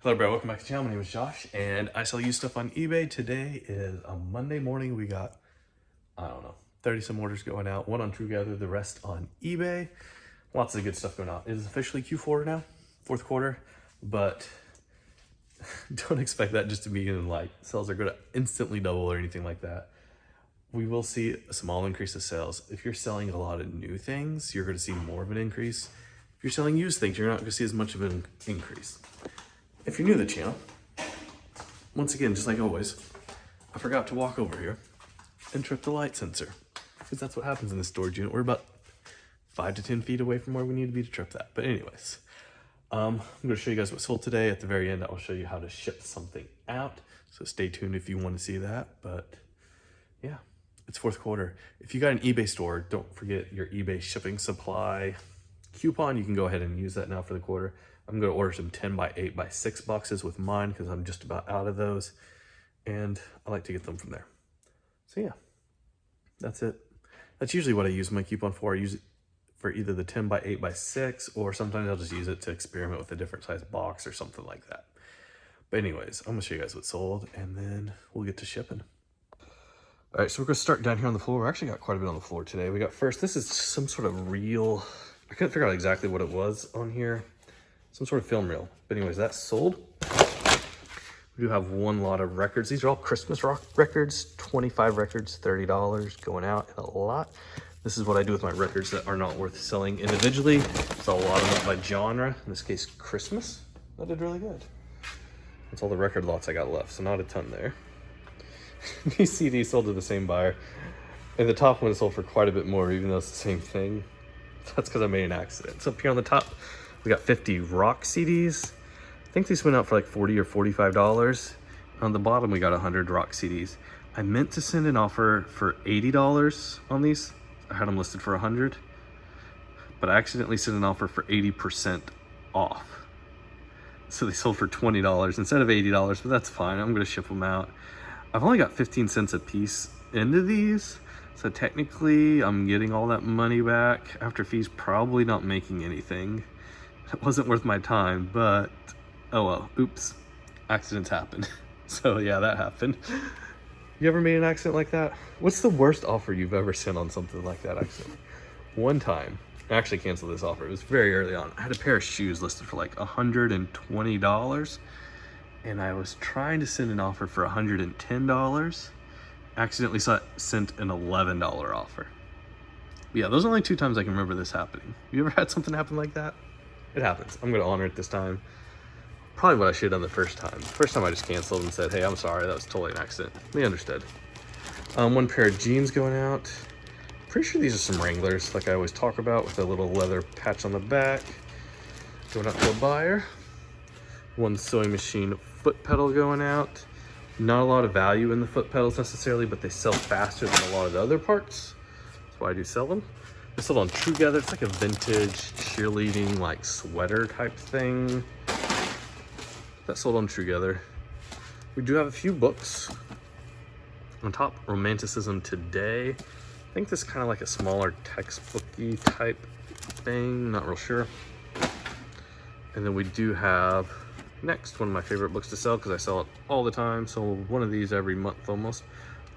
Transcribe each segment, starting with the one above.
Hello everybody, welcome back to the channel. My name is Josh and I sell used stuff on eBay. Today is a Monday morning. We got, 30 some orders going out, one on TrueGather, the rest on eBay. Lots of good stuff going out. It is officially Q4 now, fourth quarter, but don't expect that just to mean like sales are gonna instantly double or anything like that. We will see a small increase of sales. If you're selling a lot of new things, you're gonna see more of an increase. If you're selling used things, you're not gonna see as much of an increase. If you're new to the channel, once again, just like always, I forgot to walk over here and trip the light sensor, because that's what happens in this storage unit. We're about 5 to 10 feet away from where we need to be to trip that. But anyways, I'm gonna show you guys what sold today. At the very end, I'll show you how to ship something out. So stay tuned if you want to see that. But yeah, it's fourth quarter. If you got an eBay store, don't forget your eBay shipping supply coupon. You can go ahead and use that now for the quarter. I'm going to order some 10 by 8 by 6 boxes with mine because I'm just about out of those, and I like to get them from there. So yeah, that's it. That's usually what I use my coupon for. I use it for either the 10 by 8 by 6, or sometimes I'll just use it to experiment with a different size box or something like that. But anyways, I'm going to show you guys what sold, and then we'll get to shipping. All right, so we're going to start down here on the floor. We actually got quite a bit on the floor today. We got first, this is some sort of reel. I couldn't figure out exactly what it was on here. Some sort of film reel. But anyways, that's sold. We do have one lot of records. These are all Christmas rock records, 25 records, $30 going out in a lot. This is what I do with my records that are not worth selling individually. So I'll lot them up by genre, in this case, Christmas. That did really good. That's all the record lots I got left, so not a ton there. These CDs sold to the same buyer. And the top one sold for quite a bit more, even though it's the same thing. That's because I made an accident. So up here on the top, we got 50 rock CDs. I think these went out for like $40 or $45. On the bottom, we got 100 rock CDs. I meant to send an offer for $80 on these. I had them listed for 100, but I accidentally sent an offer for 80% off. So they sold for $20 instead of $80, but that's fine. I'm gonna ship them out. I've only got 15 cents a piece into these. So technically I'm getting all that money back after fees, probably not making anything. It wasn't worth my time, but oh well, oops, accidents happen. So yeah, that happened. You ever made an accident like that? What's the worst offer you've ever sent on something like that accident? One time, I actually canceled this offer. It was very early on. I had a pair of shoes listed for like $120, and I was trying to send an offer for $110. Accidentally sent an $11 offer. But yeah, those are only 2 times I can remember this happening. You ever had something happen like that? It happens. I'm gonna honor it this time. Probably what I should have done the first time. First time I just canceled and said, hey, I'm sorry, that was totally an accident. They understood. One pair of jeans going out. Pretty sure these are some Wranglers, like I always talk about, with a little leather patch on the back. Going out to a buyer. One sewing machine foot pedal going out. Not a lot of value in the foot pedals necessarily, but they sell faster than a lot of the other parts. That's why I do sell them. It's sold on TrueGather. It's like a vintage cheerleading like sweater type thing. That's sold on TrueGather. We do have a few books. On top, Romanticism Today. I think this is kind of like a smaller textbooky type thing. Not real sure. And then we do have next, one of my favorite books to sell because I sell it all the time. So one of these every month almost.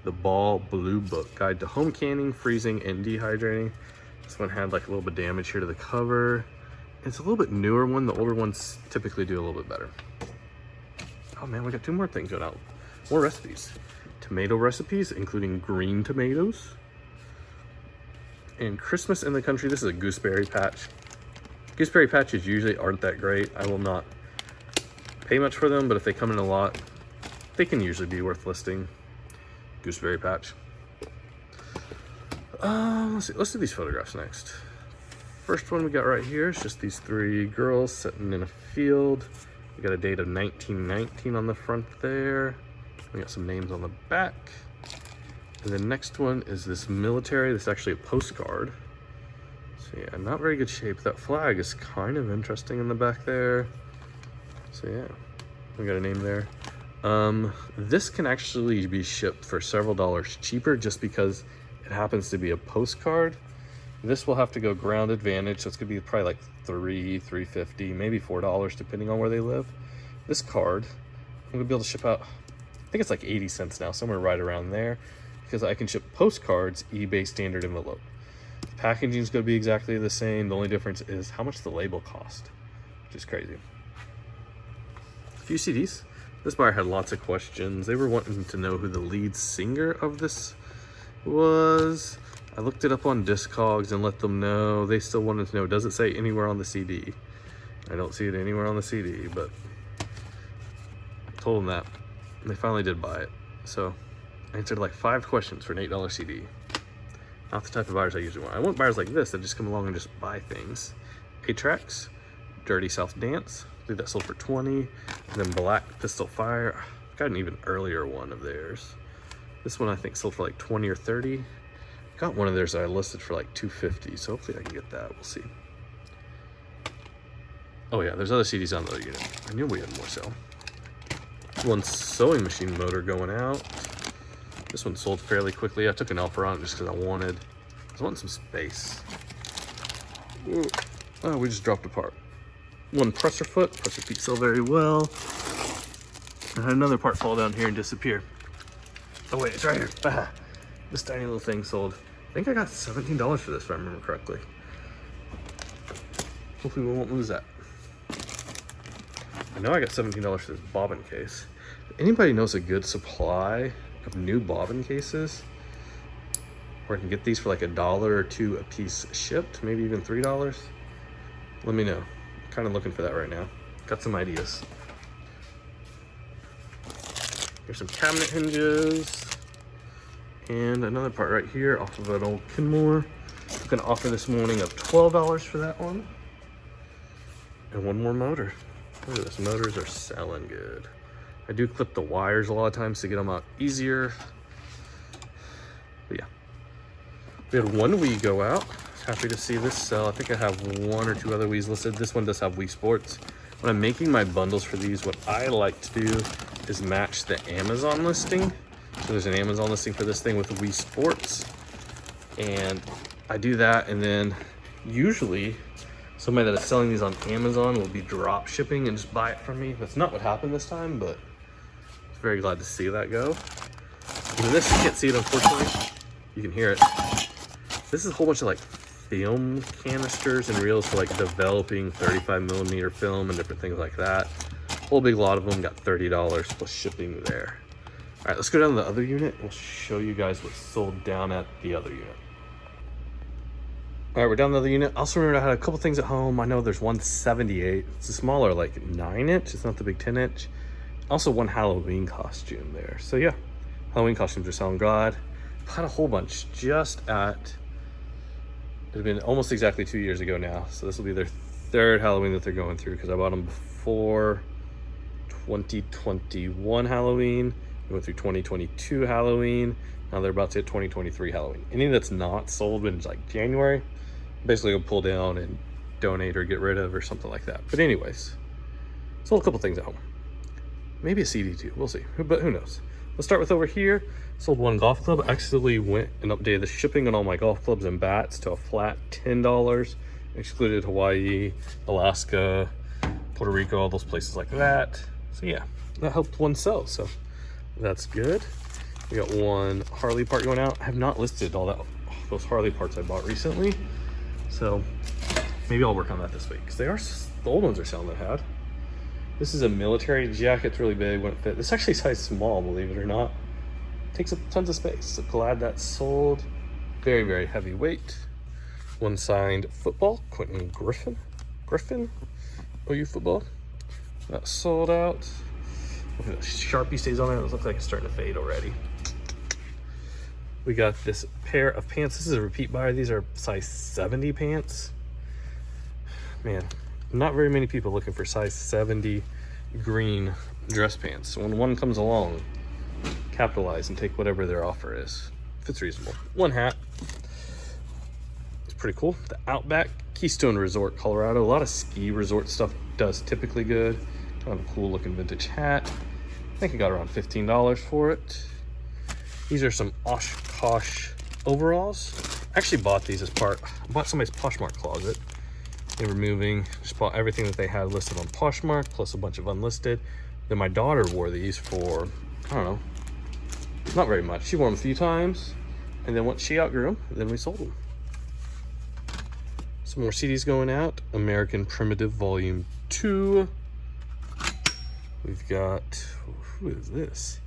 The Ball Blue Book, Guide to Home Canning, Freezing, and Dehydrating. This one had like a little bit of damage here to the cover. It's a little bit newer one. The older ones typically do a little bit better. Oh man, we got 2 more things going out. More recipes. Tomato recipes, including green tomatoes. And Christmas in the Country. This is a gooseberry patch. Gooseberry patches usually aren't that great. I will not pay much for them, but if they come in a lot, they can usually be worth listing. Gooseberry patch. Let's do these photographs next. First one we got right here is just these 3 girls sitting in a field. We got a date of 1919 on the front there. We got some names on the back. And the next one is this military. This is actually a postcard. So yeah, not very good shape. That flag is kind of interesting in the back there. So yeah, we got a name there. This can actually be shipped for several dollars cheaper just because it happens to be a postcard. This will have to go ground advantage, so it's gonna be probably like $3.50, maybe $4, depending on where they live. this card, I'm gonna be able to ship out, I think it's like 80 cents now, somewhere right around there, because I can ship postcards, eBay standard envelope. The packaging is gonna be exactly the same. The only difference is how much the label cost, which is crazy. A few CDs. This buyer had lots of questions. They were wanting to know who the lead singer of this was. I looked it up on Discogs and let them know. They still wanted to know, does it say anywhere on the CD? I don't see it anywhere on the CD, but I told them that. And they finally did buy it. So I answered like 5 questions for an $8 CD. Not the type of buyers I usually want. I want buyers like this that just come along and just buy things. 8-Tracks, Dirty South Dance. I believe that sold for 20. And then Black Pistol Fire. I've got an even earlier one of theirs. This one I think sold for like 20 or 30. Got one of theirs that I listed for like 250, so hopefully I can get that. We'll see. Oh yeah, there's other CDs on the other unit. I knew we had more sale. One sewing machine motor going out. This one sold fairly quickly. I took an offer on it just because I wanted some space. Ooh. Oh, we just dropped apart. One presser foot. Presser feet sell very well. I had another part fall down here and disappear. Oh wait, it's right here. Ah, this tiny little thing sold. I think I got $17 for this if I remember correctly. Hopefully we won't lose that. I know I got $17 for this bobbin case. If anybody knows a good supply of new bobbin cases where I can get these for like $1 or $2 a piece shipped, maybe even $3, let me know. I'm kind of looking for that right now. Got some ideas. Here's some cabinet hinges and another part right here off of an old Kenmore. I'm gonna offer this morning of $12 for that one. And one more motor. Look at this, motors are selling good. I do clip the wires a lot of times to get them out easier. But yeah, we had one Wii go out. Happy to see this sell. I think I have 1 or 2 other Wiis listed. This one does have Wii Sports. When I'm making my bundles for these, what I like to do is match the Amazon listing. So there's an Amazon listing for this thing with Wii Sports. And I do that, and then usually somebody that is selling these on Amazon will be drop shipping and just buy it from me. That's not what happened this time, but I'm very glad to see that go. And this, you can't see it unfortunately. You can hear it. This is a whole bunch of like film canisters and reels for like developing 35mm film and different things like that. A whole big lot of them got $30 plus shipping there. All right, let's go down to the other unit. We'll show you guys what's sold down at the other unit. All right, we're down to the other unit. I also remember I had a couple things at home. I know there's one 78. It's a smaller, like 9-inch. It's not the big 10-inch. Also one Halloween costume there. So yeah, Halloween costumes are selling good. Had a whole bunch just at, it's been almost exactly 2 years ago now. So this will be their 3rd Halloween that they're going through because I bought them before 2021 Halloween. We went through 2022 Halloween. Now they're about to hit 2023 Halloween. Anything that's not sold in like January, basically go pull down and donate or get rid of or something like that. But anyways, sold a couple things at home. Maybe a CD too, we'll see, but who knows. Let's start with over here. Sold one golf club. I actually went and updated the shipping on all my golf clubs and bats to a flat $10. Excluded Hawaii, Alaska, Puerto Rico, all those places like that. So yeah, that helped one sell, so that's good. We got one Harley part going out. I have not listed all those Harley parts I bought recently, so maybe I'll work on that this week because the old ones are selling that had. This is a military jacket. It's really big, wouldn't fit. This is actually size small, believe it or not. Takes up tons of space. So glad that sold. Very, very heavy weight. One signed football, Quentin Griffin, OU football. That sold out. Look at the Sharpie stays on there. It looks like it's starting to fade already. We got this pair of pants. This is a repeat buy. These are size 70 pants. Man, not very many people looking for size 70 green dress pants. So when one comes along, capitalize and take whatever their offer is. If it's reasonable. One hat. It's pretty cool. The Outback Keystone Resort, Colorado. A lot of ski resort stuff does typically good. Kind of a cool looking vintage hat. I think I got around $15 for it. These are some Oshkosh overalls. I actually bought these as I bought somebody's Poshmark closet. They were moving. Just bought everything that they had listed on Poshmark, plus a bunch of unlisted. Then my daughter wore these for, I don't know, not very much. She wore them a few times, and then once she outgrew them, then we sold them. Some more CDs going out. American Primitive Volume 2. We've got, who is this?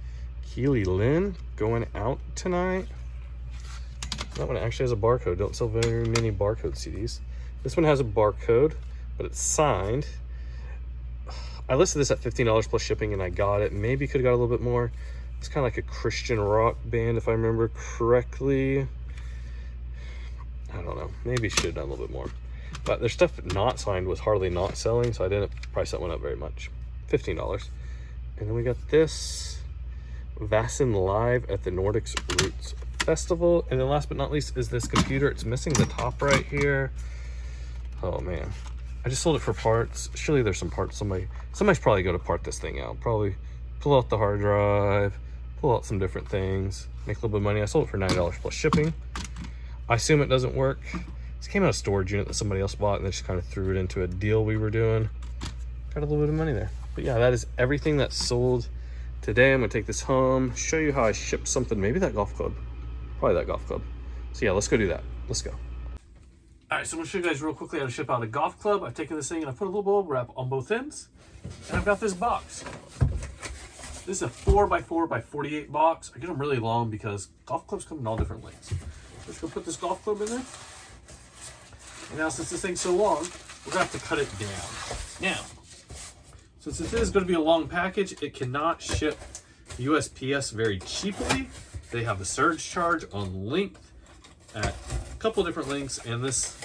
Keely Lynn going out tonight. That one actually has a barcode. Don't sell very many barcode CDs. This one has a barcode, but it's signed. I listed this at $15 plus shipping, and I got it. Maybe could have got a little bit more. It's kind of like a Christian rock band, if I remember correctly. I don't know. Maybe should have done a little bit more. But their stuff not signed was hardly not selling, so I didn't price that one up very much. $15. And then we got this Vassen Live at the Nordics Roots Festival. And then last but not least is this computer. It's missing the top right here. Oh man. I just sold it for parts. Surely there's some parts. Somebody's probably going to part this thing out. Probably pull out the hard drive, pull out some different things, make a little bit of money. I sold it for $9 plus shipping. I assume it doesn't work. This came out of a storage unit that somebody else bought, and they just kind of threw it into a deal we were doing. Got a little bit of money there. But yeah, that is everything that's sold today. I'm gonna take this home, show you how I shipped something. Maybe that golf club. Probably that golf club. So yeah, let's go do that. Let's go. All right, so I'm gonna show you guys real quickly how to ship out a golf club. I've taken this thing and I put a little bubble wrap on both ends. And I've got this box. This is a 4x4x48 box. I get them really long because golf clubs come in all different lengths. Let's go put this golf club in there. And now since this thing's so long, we're gonna have to cut it down. Now, since this is gonna be a long package, it cannot ship USPS very cheaply. They have a surge charge on length at a couple different lengths, and this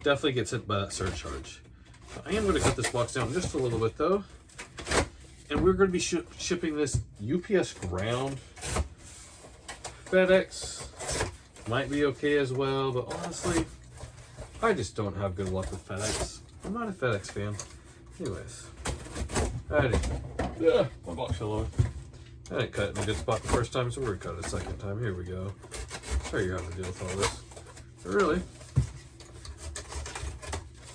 definitely gets hit by that surge charge. I am gonna cut this box down just a little bit though. And we're gonna be shipping this UPS ground. FedEx might be okay as well, but honestly, I just don't have good luck with FedEx. I'm not a FedEx fan. Anyways, my box fell over. I didn't cut it in a good spot the first time, so we're gonna cut it a second time. Here we go. Sorry you're having to deal with all this. But really,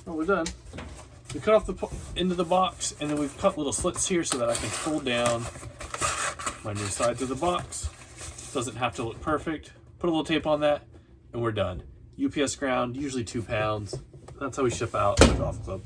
well, we're done. We cut off the end of the box, and then we've cut little slits here so that I can pull down my new sides of the box. Doesn't have to look perfect. Put a little tape on that, and we're done. UPS ground, usually 2 pounds. That's how we ship out the golf club.